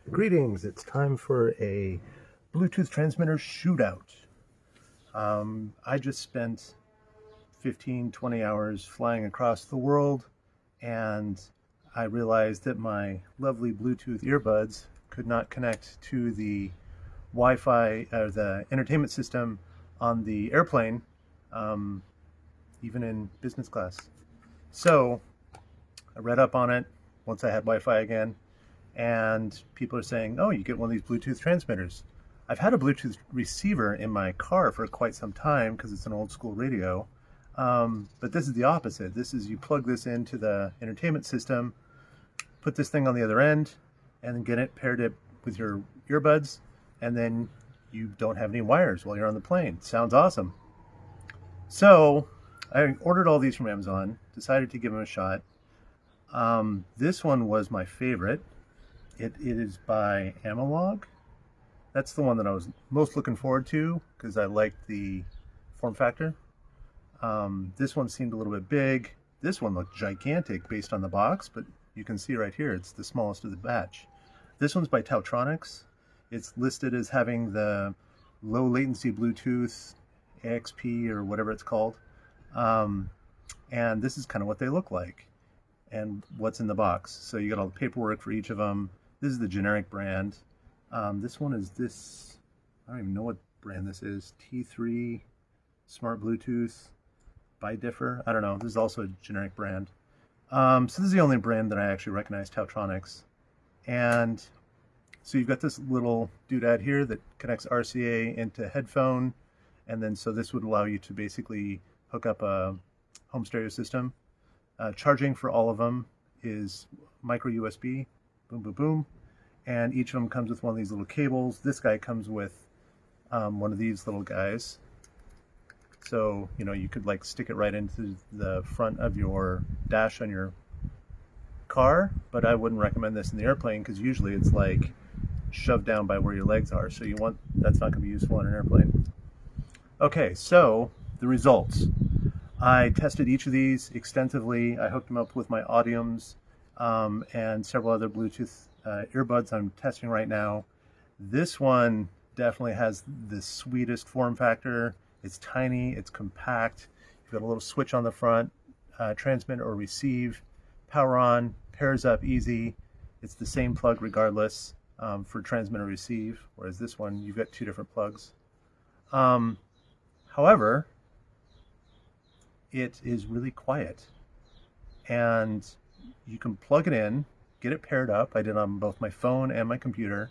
Greetings, it's time for a Bluetooth transmitter shootout. I just spent 15, 20 hours flying across the world, and I realized that my lovely Bluetooth earbuds could not connect to the Wi-Fi or the entertainment system on the airplane, um, even in business class. So I read up on it once I had Wi-Fi again, and people are saying, "Oh, you get one of these Bluetooth transmitters." I've had a Bluetooth receiver in my car for quite some time because it's an old school radio. But this is the opposite. This is you plug this into the entertainment system, put this thing on the other end, and then get it paired it with your earbuds, and then you don't have any wires while you're on the plane. Sounds awesome. So I ordered all these from Amazon, decided to give them a shot. This one was my favorite. It is by Analog. That's the one that I was most looking forward to because I liked the form factor. This one seemed a little bit big. This one looked gigantic based on the box, but you can see right here it's the smallest of the batch. This one's by Tautronics. It's listed as having the low latency Bluetooth AXP or whatever it's called. Um, and this is kind of what they look like and what's in the box. So you got all the paperwork for each of them. This is the generic brand. This one is this, I don't even know what brand this is. T3 Smart Bluetooth, ByDiffer. I don't know. This is also a generic brand. So this is the only brand that I actually recognize, Tautronics. And so you've got this little doodad here that connects RCA into headphone. And then so this would allow you to basically hook up a home stereo system. Charging for all of them is micro USB, boom, boom, boom. And each of them comes with one of these little cables. This guy comes with one of these little guys. So, you know, you could like stick it right into the front of your dash on your car, but I wouldn't recommend this in the airplane because usually it's like shoved down by where your legs are. So that's not gonna be useful on an airplane. Okay, so the results. I tested each of these extensively. I hooked them up with my Audiums and several other Bluetooth earbuds I'm testing right now. This one definitely has the sweetest form factor. It's tiny, it's compact. You've got a little switch on the front, transmit or receive, power on, pairs up easy. It's the same plug regardless for transmit or receive, whereas this one, you've got two different plugs. However, it is really quiet, and you can plug it in, get it paired up. I did it on both my phone and my computer,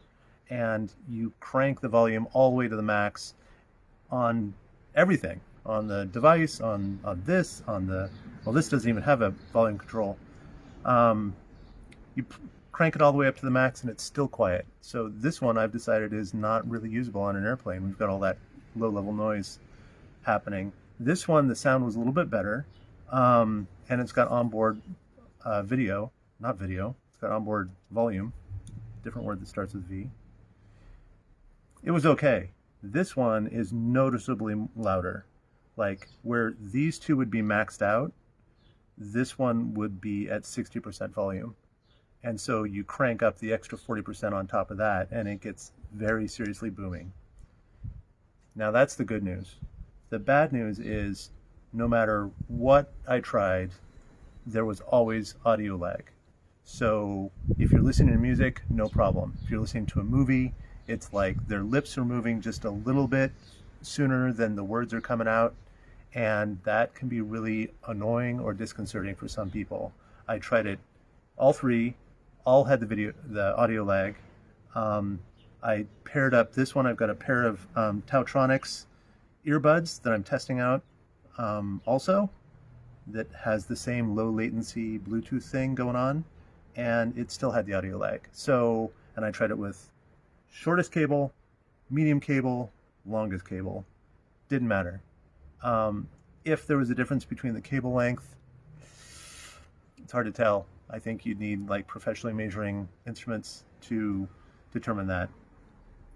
and you crank the volume all the way to the max on everything, on the device, on this, on the, well, this doesn't even have a volume control. You crank it all the way up to the max and it's still quiet. So this one I've decided is not really usable on an airplane. We've got all that low level noise happening. This one, the sound was a little bit better, and it's got onboard video, not video, it's got onboard volume, different word that starts with V. It was okay. This one is noticeably louder. Like where these two would be maxed out, this one would be at 60% volume. And so you crank up the extra 40% on top of that, and it gets very seriously booming. Now that's the good news. The bad news is no matter what I tried, there was always audio lag. So if you're listening to music, no problem. If you're listening to a movie, it's like their lips are moving just a little bit sooner than the words are coming out, and that can be really annoying or disconcerting for some people. I tried it, all three, all had the audio lag. I paired up this one. I've got a pair of Tautronics earbuds that I'm testing out also that has the same low latency Bluetooth thing going on, and it still had the audio lag. So, and I tried it with shortest cable, medium cable, longest cable. Didn't matter. If there was a difference between the cable length, it's hard to tell. I think you'd need like professionally measuring instruments to determine that.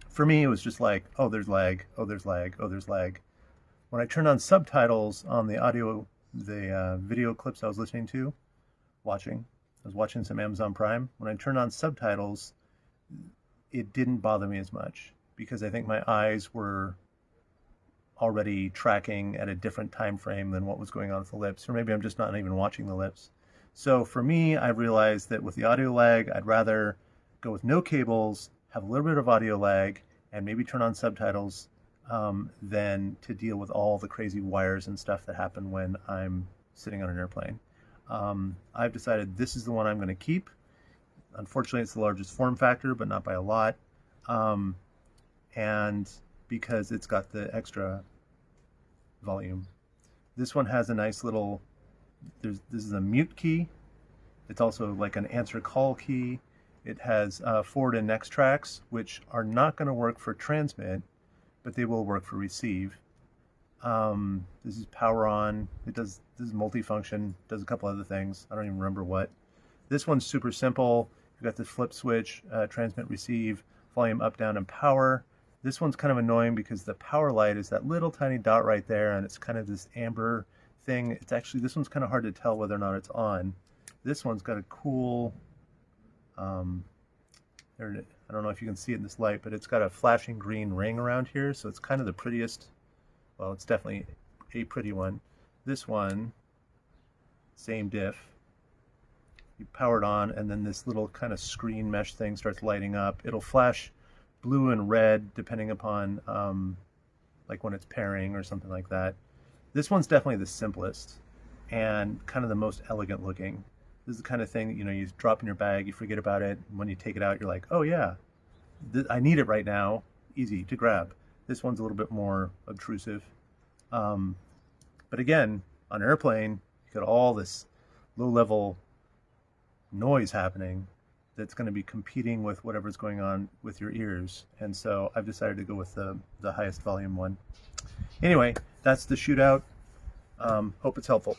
For me, it was just like, oh, there's lag, oh, there's lag, oh, there's lag. When I turned on subtitles on the video clips I was listening to, I was watching some Amazon Prime. When I turned on subtitles, it didn't bother me as much because I think my eyes were already tracking at a different time frame than what was going on with the lips, or maybe I'm just not even watching the lips. So for me, I realized that with the audio lag, I'd rather go with no cables, have a little bit of audio lag, and maybe turn on subtitles than to deal with all the crazy wires and stuff that happen when I'm sitting on an airplane. I've decided this is the one I'm going to keep. Unfortunately, it's the largest form factor, but not by a lot. And because it's got the extra volume. This one has a nice little, this is a mute key. It's also like an answer call key. It has forward and next tracks, which are not going to work for transmit, but they will work for receive. This is power on. This is multifunction, does a couple other things. I don't even remember what. This one's super simple. You've got the flip switch, transmit, receive, volume up, down, and power. This one's kind of annoying because the power light is that little tiny dot right there, and it's kind of this amber thing. It's actually, this one's kind of hard to tell whether or not it's on. This one's got a cool, I don't know if you can see it in this light, but it's got a flashing green ring around here, so it's kind of the prettiest. Well, it's definitely a pretty one. This one, same diff. You power it on, and then this little kind of screen mesh thing starts lighting up. It'll flash blue and red depending upon like when it's pairing or something like that. This one's definitely the simplest and kind of the most elegant looking. This is the kind of thing that, you know, you drop in your bag, you forget about it, and when you take it out, you're like, oh yeah, I need it right now. Easy to grab. This one's a little bit more obtrusive. But again, on an airplane, you got all this low-level noise happening that's going to be competing with whatever's going on with your ears. And so I've decided to go with the highest volume one. Anyway, that's the shootout. Hope it's helpful.